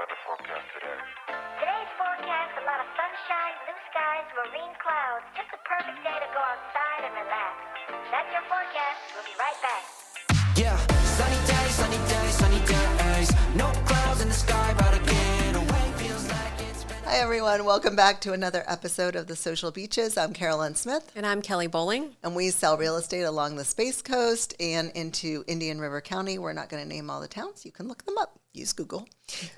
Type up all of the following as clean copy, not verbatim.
weather forecast today? Today's forecast, a lot of sunshine, blue skies, marine clouds. Just a perfect day to go outside and relax. That's your forecast. We'll be right back. Yeah, sunny days, sunny days, sunny days. No clouds in the sky, but again, away feels like it's been... Hi, everyone. Welcome back to another episode of The Social Beaches. I'm Carolyn Smith, And I'm Kelly Bowling. and we sell real estate along the Space Coast and into Indian River County. We're not going to name all the towns. You can look them up. Use Google.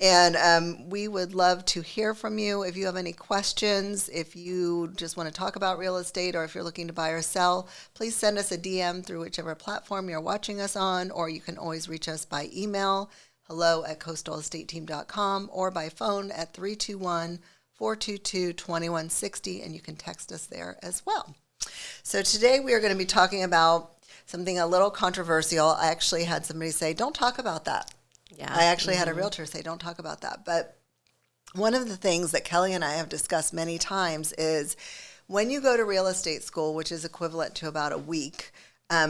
And we would love to hear from you. If you have any questions, if you just want to talk about real estate, or if you're looking to buy or sell, please send us a DM through whichever platform you're watching us on, or you can always reach us by email, hello@coastalestateteam.com, or by phone at 321-422-2160, and you can text us there as well. So today we are going to be talking about something a little controversial. I actually had somebody say, don't talk about that. Yeah. I actually had a realtor say, don't talk about that. But one of the things that Kelly and I have discussed many times is when you go to real estate school, which is equivalent to about a week, a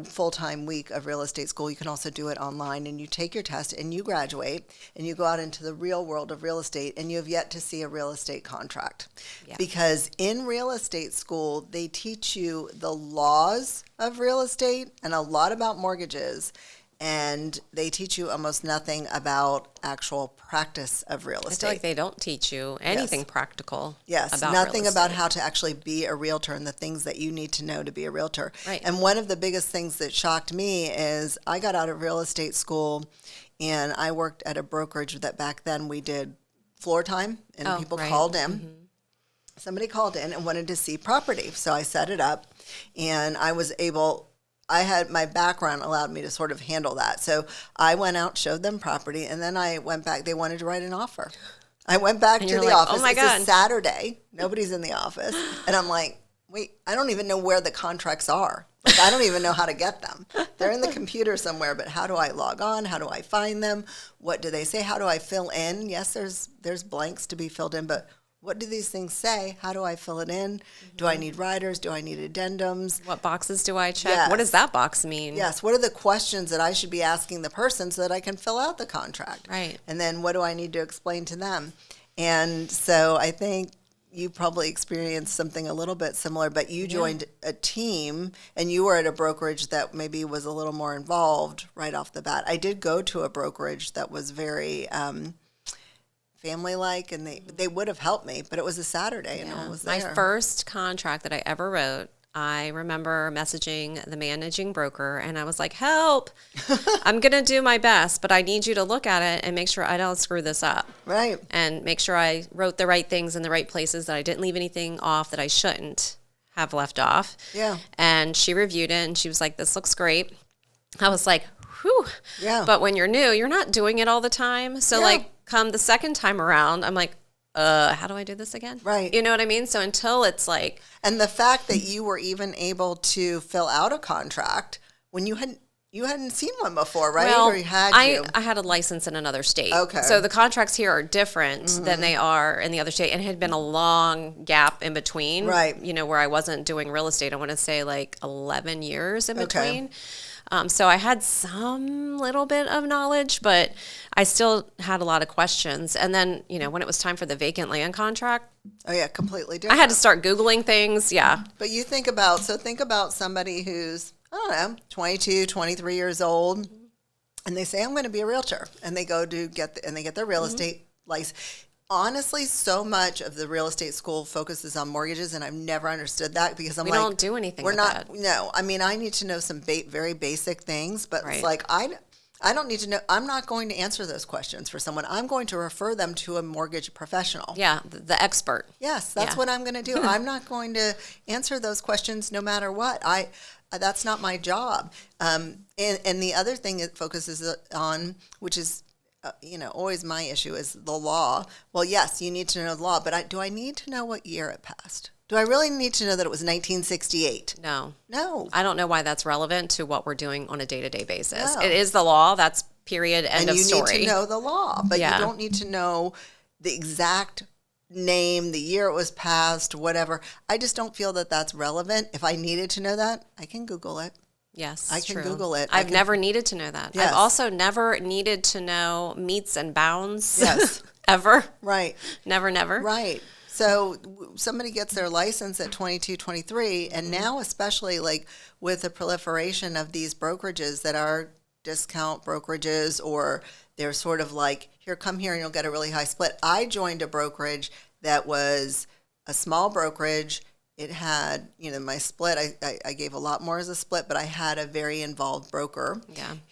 full-time week of real estate school, you can also do it online, and you take your test and you graduate and you go out into the real world of real estate, and you have yet to see a real estate contract. Yeah. Because in real estate school, they teach you the laws of real estate and a lot about mortgages, and they teach you almost nothing about actual practice of real I estate. feel like they don't teach you anything Yes. practical. Yes, about nothing real about estate. how to actually be a realtor and the things that you need to know to be a realtor. Right. And one of the biggest things that shocked me is I got out of real estate school and I worked at a brokerage that back then we did floor time, and Oh, people right. called in. Somebody called in and wanted to see property. So I set it up, and I had my background allowed me to sort of handle that. So I went out, showed them property, and then I went back. They wanted to write an offer. I went back And to you're the like, office. "Oh my It's God." a Saturday. Nobody's in the office. And I'm like, wait, I don't even know where the contracts are. Like, I don't even know how to get them. They're in the computer somewhere, but how do I log on? How do I find them? What do they say? How do I fill in? Yes, there's blanks to be filled in, but what do these things say? How do I fill it in? Do I need riders? Do I need addendums? What boxes do I check? Yes. What does that box mean? Yes, what are the questions that I should be asking the person so that I can fill out the contract? Right. And then what do I need to explain to them? And so I think you probably experienced something a little bit similar, but you joined a team and you were at a brokerage that maybe was a little more involved right off the bat. I did go to a brokerage that was very family-like, and they would have helped me, but it was a Saturday and no one was there. My first contract that I ever wrote, I remember messaging the managing broker, and I was like, help, I'm going to do my best, but I need you to look at it and make sure I don't screw this up. Right. And make sure I wrote the right things in the right places, that I didn't leave anything off that I shouldn't have left off. Yeah. And she reviewed it, and she was like, this looks great. I was like, whew. Yeah. But when you're new, you're not doing it all the time. So, Yeah. like, come the second time around, I'm like, how do I do this again? Right. You know what I mean? So until it's like, And the fact that you were even able to fill out a contract when you hadn't seen one before, right? well, Or you had I had a license in another state. Okay. So the contracts here are different than they are in the other state. And it had been a long gap in between. Right. You know, where I wasn't doing real estate. I want to say like 11 years in Okay. between. So I had some little bit of knowledge, but I still had a lot of questions. And then, you know, when it was time for the vacant land contract, Oh yeah, completely I different. had to start Googling things. Yeah. But you think about somebody who's, I don't know, 22, 23 years old, and they say, I'm going to be a realtor. And they go to get their real estate license. Honestly, so much of the real estate school focuses on mortgages, and I've never understood that because We don't do anything We're with not. that. No, I mean, I need to know some very basic things, but Right. it's like I don't need to know. I'm not going to answer those questions for someone. I'm going to refer them to a mortgage professional. Yeah. The expert. Yes, that's Yeah. what I'm going to do. I'm not going to answer those questions no matter what. That's not my job. And the other thing it focuses on, which is always my issue, is the law. Well, yes, you need to know the law, but do I need to know what year it passed? Do I really need to know that it was 1968? No. No. I don't know why that's relevant to what we're doing on a day-to-day basis. No. It is the law. That's period. End And of you story. need to know the law, but Yeah. you don't need to know the exact name, the year it was passed, whatever. I just don't feel that that's relevant. If I needed to know that, I can Google it. Yes, I can true. Google it. I've never needed to know that. Yes. I've also never needed to know meets and bounds. Yes. Ever. Right. Never. Right. So somebody gets their license at 22, 23, and now especially like with the proliferation of these brokerages that are discount brokerages, or they're sort of like, here, come here and you'll get a really high split. I joined a brokerage that was a small brokerage. It had, my split. I gave a lot more as a split, but I had a very involved broker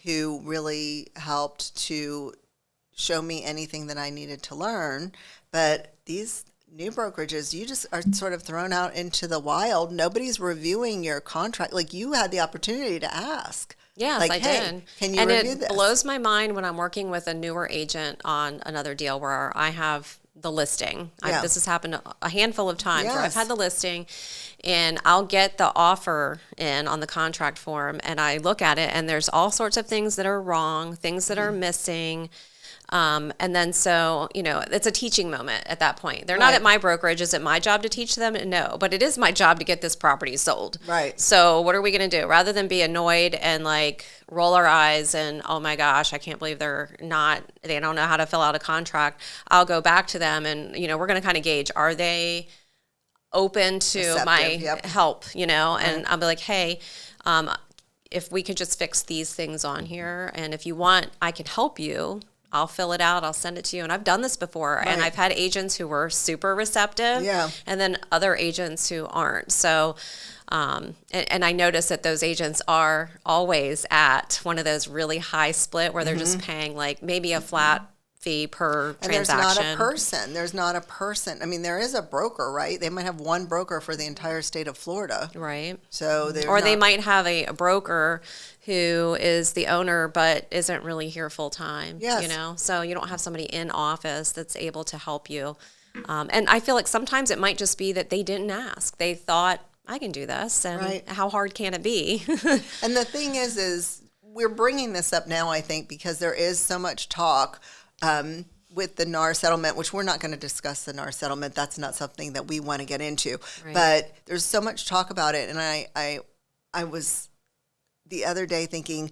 who really helped to show me anything that I needed to learn. But these new brokerages, you just are sort of thrown out into the wild. Nobody's reviewing your contract. Like, you had the opportunity to ask. Yes, like, I hey, did. Can you and review it this? blows my mind when I'm working with a newer agent on another deal where I have the listing. Yeah. This has happened a handful of times where I've Yes. had the listing, and I'll get the offer in on the contract form, and I look at it, and there's all sorts of things that are wrong, things that are missing. And then so, it's a teaching moment at that point. They're not at my brokerage. Is it my job to teach them? No, but it is my job to get this property sold. Right. So what are we going to do? Rather than be annoyed and like roll our eyes and, oh my gosh, I can't believe they don't know how to fill out a contract. I'll go back to them and, we're going to kind of gauge, are they open to Receptive, my yep. help, and I'll be like, hey, if we could just fix these things on here. And if you want, I can help you. I'll fill it out. I'll send it to you. And I've done this before. And I've had agents who were super receptive. Yeah. And then other agents who aren't. So, and I notice that those agents are always at one of those really high split where they're just paying like maybe a flat fee per And transaction. There's not a person. I mean, there is a broker, right? They might have one broker for the entire state of Florida. Right. So they might have a broker who is the owner but isn't really here full time. Yes. So you don't have somebody in office that's able to help you. And I feel like sometimes it might just be that they didn't ask. They thought, I can do this, and how hard can it be? And the thing is we're bringing this up now, I think, because there is so much talk with the NAR settlement, which we're not going to discuss the NAR settlement. That's not something that we want to get into. Right. But there's so much talk about it, and I was the other day thinking,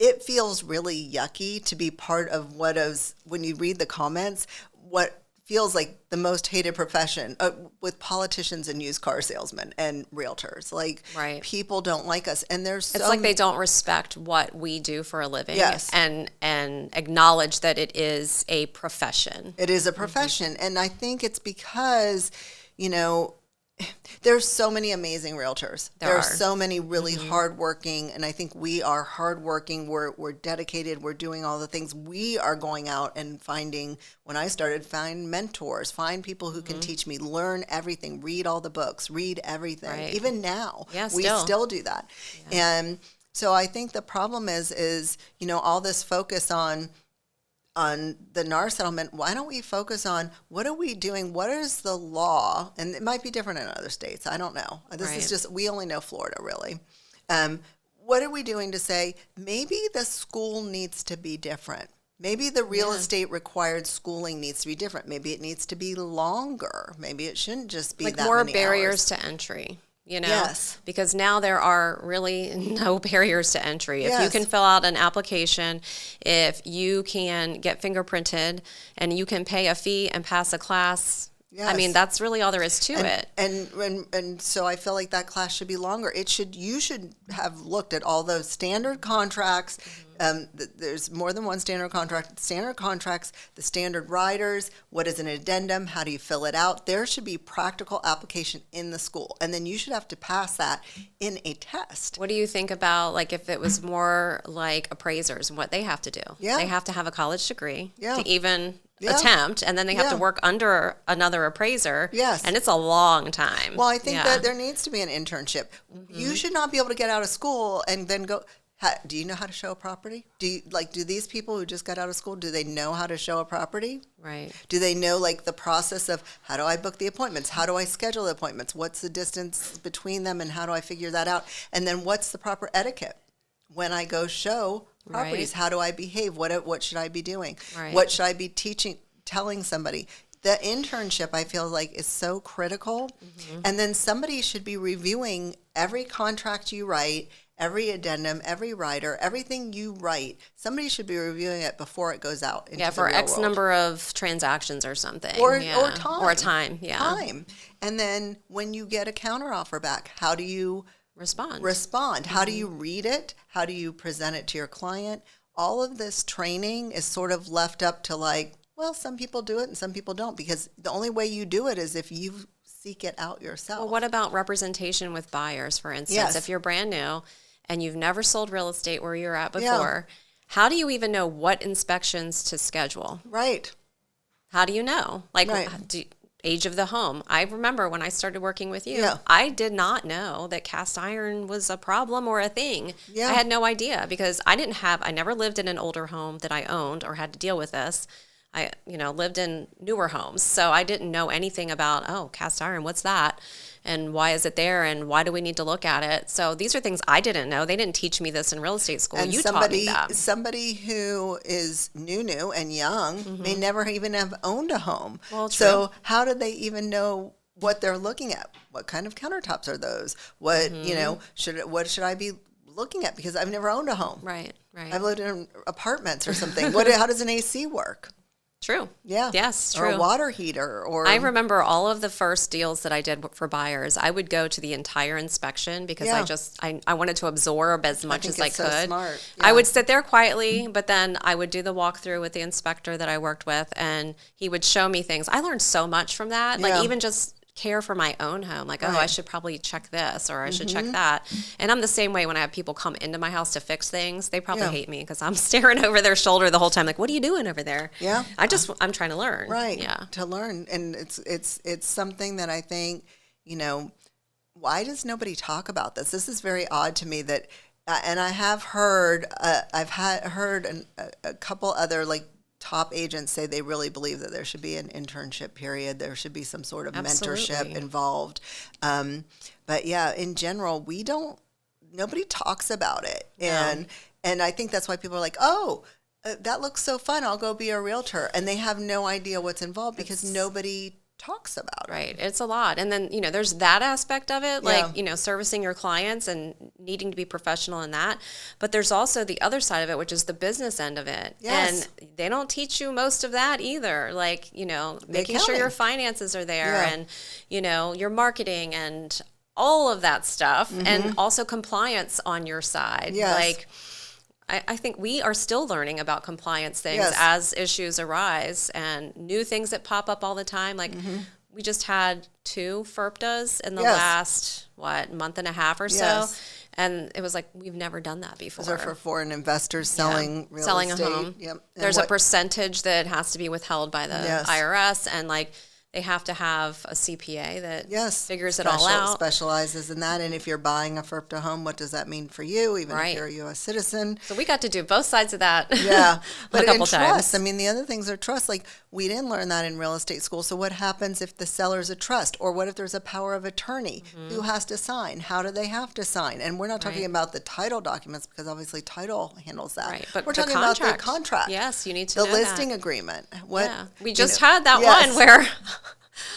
it feels really yucky to be part of what is, when you read the comments, what feels like the most hated profession with politicians and used car salesmen and realtors. Like, people don't like us. And there's it's like they don't respect what we do for a living. Yes. And acknowledge that it is a profession. It is a profession. And I think it's because, there's so many amazing realtors. There are so many really hardworking, and I think we are hardworking. We're dedicated. We're doing all the things. We are going out and finding, when I started, find mentors, find people who can teach me, learn everything, read all the books, read everything. Right. Even now, Yeah, we still do that. Yeah. And so I think the problem is, all this focus on the NAR settlement. Why don't we focus on what are we doing? What is the law? And it might be different in other states. I don't know. This is just, we only know Florida, really. What are we doing to say maybe the school needs to be different? Maybe the real estate required schooling needs to be different. Maybe it needs to be longer. Maybe it shouldn't just be like that more many barriers hours. to entry. Yes. Because now there are really no barriers to entry. If you can fill out an application, if you can get fingerprinted and you can pay a fee and pass a class, I mean, that's really all there is to it. And so I feel like that class should be longer. You should have looked at all those standard contracts. There's more than one standard contract. Standard contracts, the standard riders, what is an addendum, how do you fill it out? There should be practical application in the school. And then you should have to pass that in a test. What do you think about, like, if it was more like appraisers and what they have to do? Yeah. They have to have a college degree Yeah. to even Yeah. attempt, and then they have to Yeah. work under another appraiser. Yes. And it's a long time. Well, I think that there needs to be an internship. You should not be able to get out of school and then go. Do you know how to show a property? Do these people who just got out of school, do they know how to show a property? Right. Do they know the process of how do I book the appointments? How do I schedule the appointments? What's the distance between them and how do I figure that out? And then what's the proper etiquette? When I go show properties, how do I behave? What should I be doing? Right. What should I be telling somebody? The internship, I feel like, is so critical. And then somebody should be reviewing every contract you write, every addendum, every rider, everything you write, somebody should be reviewing it before it goes out into the for real X world. number of transactions or something. Or Or a time, Time. And then when you get a counteroffer back, how do you Respond. How do you read it? How do you present it to your client? All of this training is sort of left up to like, well, some people do it and some people don't, because the only way you do it is if you seek it out yourself. Well, what about representation with buyers, for instance? Yes. If you're brand new and you've never sold real estate where you're at Yeah. before, how do you even know what inspections to schedule? Right. How do you know? Like, Right. age of the home. I remember when I started working with you, Yeah. I did not know that cast iron was a problem or a thing. Yeah. I had no idea because I never lived in an older home that I owned or had to deal with this. I, lived in newer homes. So I didn't know anything about, cast iron, what's that? And why is it there? And why do we need to look at it? So these are things I didn't know. They didn't teach me this in real estate school. And You taught me that. somebody who is new and young may never even have owned a home. Well, so true. how do they even know what they're looking at? What kind of countertops are those? What what should I be looking at? Because I've never owned a home. Right. I've lived in apartments or something. How does an AC work? True. Yeah. Yes, Or true. a water heater. Or I remember all of the first deals that I did for buyers. I would go to the entire inspection because Yeah. I wanted to absorb as much think as I it's so could. smart. I Yeah. would sit there quietly, but then I would do the walkthrough with the inspector that I worked with, and he would show me things. I learned so much from that. Yeah. Like even just care for my own home. Like, I Right. should probably check this or I should check that. And I'm the same way when I have people come into my house to fix things. They probably Yeah. hate me because I'm staring over their shoulder the whole time. Like, what are you doing over there? Yeah. I'm trying to learn. Right. Yeah. To learn. And it's something that I think, why does nobody talk about this? This is very odd to me that, and I have heard, heard a couple other like top agents say they really believe that there should be an internship period. There should be some sort of mentorship Absolutely. involved. But yeah, in general, nobody talks about it. And I think that's why people are like, that looks so fun. I'll go be a realtor. And they have no idea what's involved because nobody talks about it. Right. It's a lot. And then, there's that aspect of it, like, Yeah. servicing your clients and needing to be professional in that. But there's also the other side of it, which is the business end of it. Yes. And they don't teach you most of that either. Like, making sure accounting. your finances are there Yeah. and, your marketing and all of that stuff. And also compliance on your side. Yes. Like, I think we are still learning about compliance things Yes. as issues arise and new things that pop up all the time. Like we just had 2 FERPTAs in the Yes. last, month and a half or so. Yes. And it was like, we've never done that before. Those are for foreign investors selling real Selling estate. a home. Yep. And There's a what- percentage that has to be withheld by the Yes. IRS, and like they have to have a CPA that Yes, figures it all out. specializes in that. And if you're buying a FERPTA home, what does that mean for you, even Right. if you're a U.S. citizen? So we got to do both sides of that. Yeah, but a couple in trust, times. I mean, the other things are trust. Like we didn't learn that in real estate school. So what happens if the seller's a trust, or what if there's a power of attorney? Who has to sign? How do they have to sign? And we're not talking Right. about the title documents because obviously title handles that. Right, but we're the talking about the contract. contract. Yes, you need to the know that. listing agreement. What? Yeah, we you just know, had that yes. one where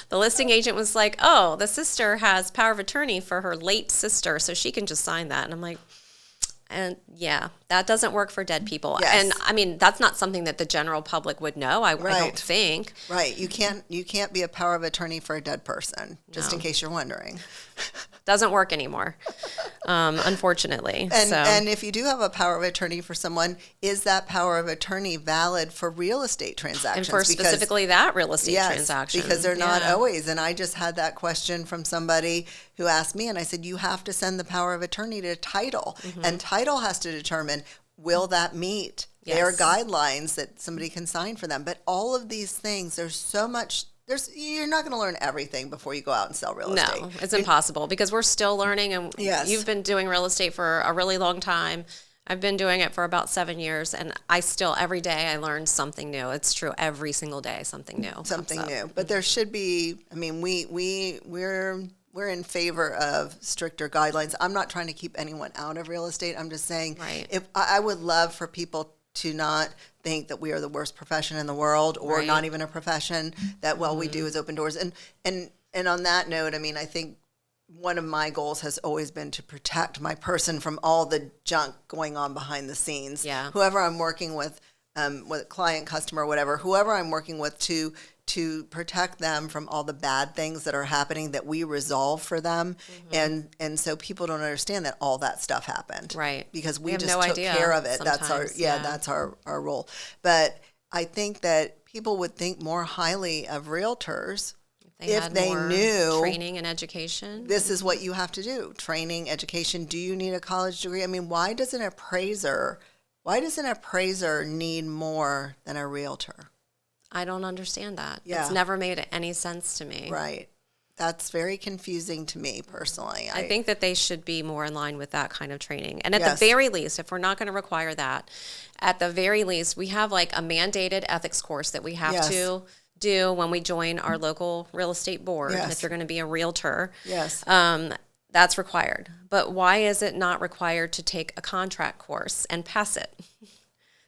the listing agent was like, "Oh, the sister has power of attorney for her late sister, so she can just sign that." And I'm like, and yeah, that doesn't work for dead people. Yes. And I mean, that's not something that the general public would know. I Right. don't think. Right. You can't be a power of attorney for a dead person, just in case you're wondering. Doesn't work anymore, unfortunately. And if you do have a power of attorney for someone, is that power of attorney valid for real estate and transactions? for specifically that real estate Yes, transaction, because they're not Yeah. always. And I just had that question from somebody who asked me, and I said, you have to send the power of attorney to title, and title has to determine, will that meet their Yes. guidelines that somebody can sign for them? But all of these things, there's so much. You're not going to learn everything before you go out and sell real estate. No, it's impossible because we're still learning, and Yes. you've been doing real estate for a really long time. I've been doing it for about 7 years, and I still, every day, I learn something new. It's true, every single day, something new. comes Something up. new. But there should be. I mean, we're in favor of stricter guidelines. I'm not trying to keep anyone out of real estate. I'm just saying, Right. if I would love for people to not think that we are the worst profession in the world, or Right. not even a profession, that what we do is open doors. And on that note, I mean, I think one of my goals has always been to protect my person from all the junk going on behind the scenes. Yeah. Whoever I'm working with client, customer, whatever, whoever I'm working with to protect them from all the bad things that are happening that we resolve for them. And so people don't understand that all that stuff happened. Right. Because They we have just no took idea care of it. That's our, sometimes, yeah. that's our role. But I think that people would think more highly of realtors if had they more knew training and education. this is what you have to do. Training, education. Do you need a college degree? I mean, why does an appraiser need more than a realtor? I don't understand that. Yeah. It's never made any sense to me. Right. That's very confusing to me personally. I think that they should be more in line with that kind of training. And at Yes. the very least, if we're not going to require that, at the very least, we have like a mandated ethics course that we have Yes. to do when we join our local real estate board. Yes. And if you're going to be a realtor, Yes. that's required. But why is it not required to take a contract course and pass it?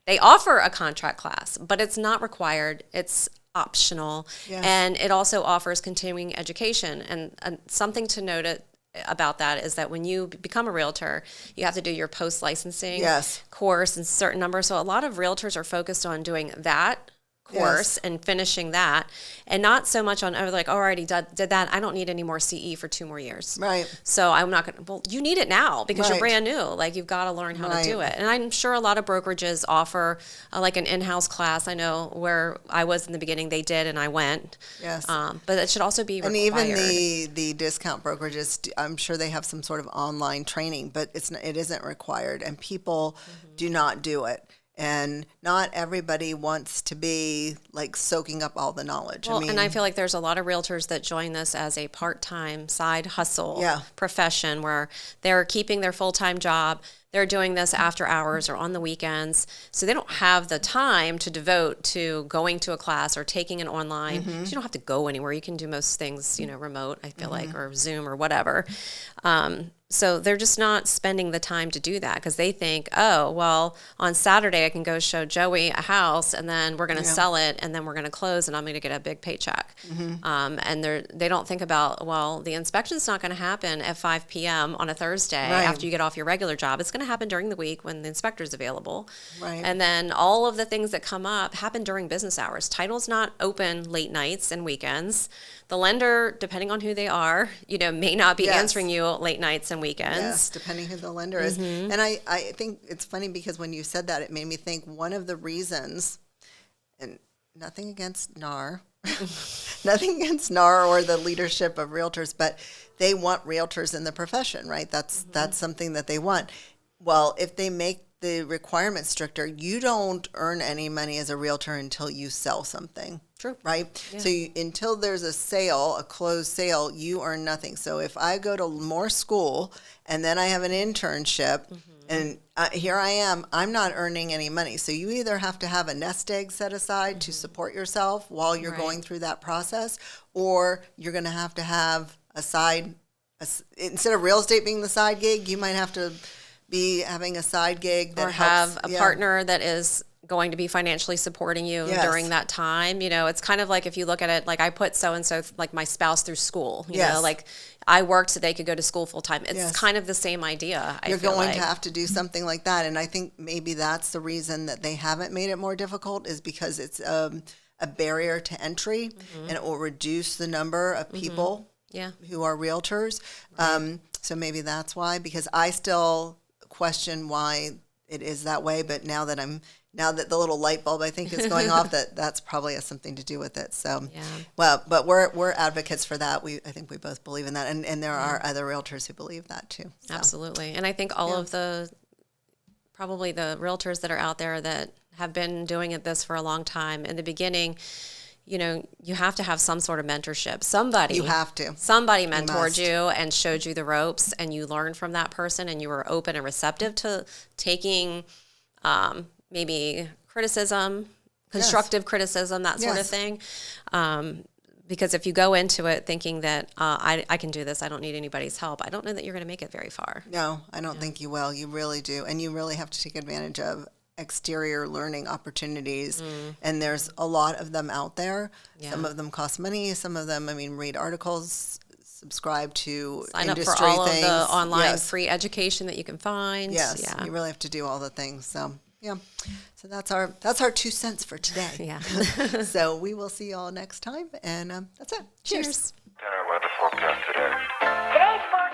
They offer a contract class, but it's not required. It's optional. Yes. And it also offers continuing education. And something to note about that is that when you become a realtor, you have to do your post-licensing Yes. course and certain numbers. So a lot of realtors are focused on doing that course Yes. and finishing that, and not so much on, oh, like, oh, I already did that. I don't need any more CE for 2 more years. Right. So I'm not going to, well, you need it now because you're Right. brand new. Like, you've got to learn how Right. to do it. And I'm sure a lot of brokerages offer like an in-house class. I know where I was in the beginning, they did, and I went. Yes. But it should also be And required. even the discount brokerages, I'm sure they have some sort of online training, but it isn't required, and people do not do it. And not everybody wants to be like soaking up all the knowledge. Well, and I feel like there's a lot of realtors that join this as a part-time side hustle Yeah. profession where they're keeping their full-time job. They're doing this after hours or on the weekends. So they don't have the time to devote to going to a class or taking an online. So you don't have to go anywhere. You can do most things, remote, I feel like, or Zoom or whatever. So they're just not spending the time to do that because they think, oh, well, on Saturday I can go show Joey a house and then we're going to sell it and then we're going to close and I'm going to get a big paycheck. And they don't think about, well, the inspection's not going to happen at 5 p.m. on a Thursday Right. after you get off your regular job. It's going to happen during the week when the inspector's available. Right. And then all of the things that come up happen during business hours. Title's not open late nights and weekends. The lender, depending on who they are, may not be Yes. answering you late nights and weekends. Yes, depending who the lender is. And I think it's funny because when you said that, it made me think one of the reasons, and nothing against NAR, nothing against NAR or the leadership of realtors, but they want realtors in the profession, right? That's something that they want. Well, if they make the requirements stricter, you don't earn any money as a realtor until you sell something. True. Right? Yeah. So until there's a sale, a closed sale, you earn nothing. So if I go to more school and then I have an internship and here I am, I'm not earning any money. So you either have to have a nest egg set aside to support yourself while you're Right. going through that process, or you're going to have a side, instead of real estate being the side gig, you might have to be having a side gig that Or helps, have a yeah. partner that is going to be financially supporting you Yes. during that time. It's kind of like if you look at it, like I put so-and-so, like my spouse through school, Yes. like I worked so they could go to school full time. It's Yes. kind of the same idea. I You're feel going like. to have to do something like that. And I think maybe that's the reason that they haven't made it more difficult, is because it's a barrier to entry and it will reduce the number of people Yeah. who are realtors. So maybe that's why, because I still question why it is that way. But now that the little light bulb I think is going off, that's probably has something to do with it. So, Yeah. well, but we're advocates for that. I think we both believe in that, and there are other realtors who believe that too. So. Absolutely. And I think all of probably the realtors that are out there that have been doing this for a long time, in the beginning, you have to have some sort of mentorship. You have to. Somebody mentored must. you and showed you the ropes, and you learned from that person, and you were open and receptive to taking maybe criticism, constructive criticism, that sort of Yes. thing. Because if you go into it thinking that I can do this, I don't need anybody's help, I don't know that you're going to make it very far. No, I don't think you will. You really do. And you really have to take advantage of exterior learning opportunities. And there's a lot of them out there. Yeah. Some of them cost money. Some of them, read articles. subscribe to Sign up industry for all things. of the online Yes. free education that you can find. Yes, Yeah. you really have to do all the things. So yeah, so that's our 2 cents for today. Yeah. So we will see you all next time, and that's it. Cheers. Cheers. Weather forecast today. Today's forecast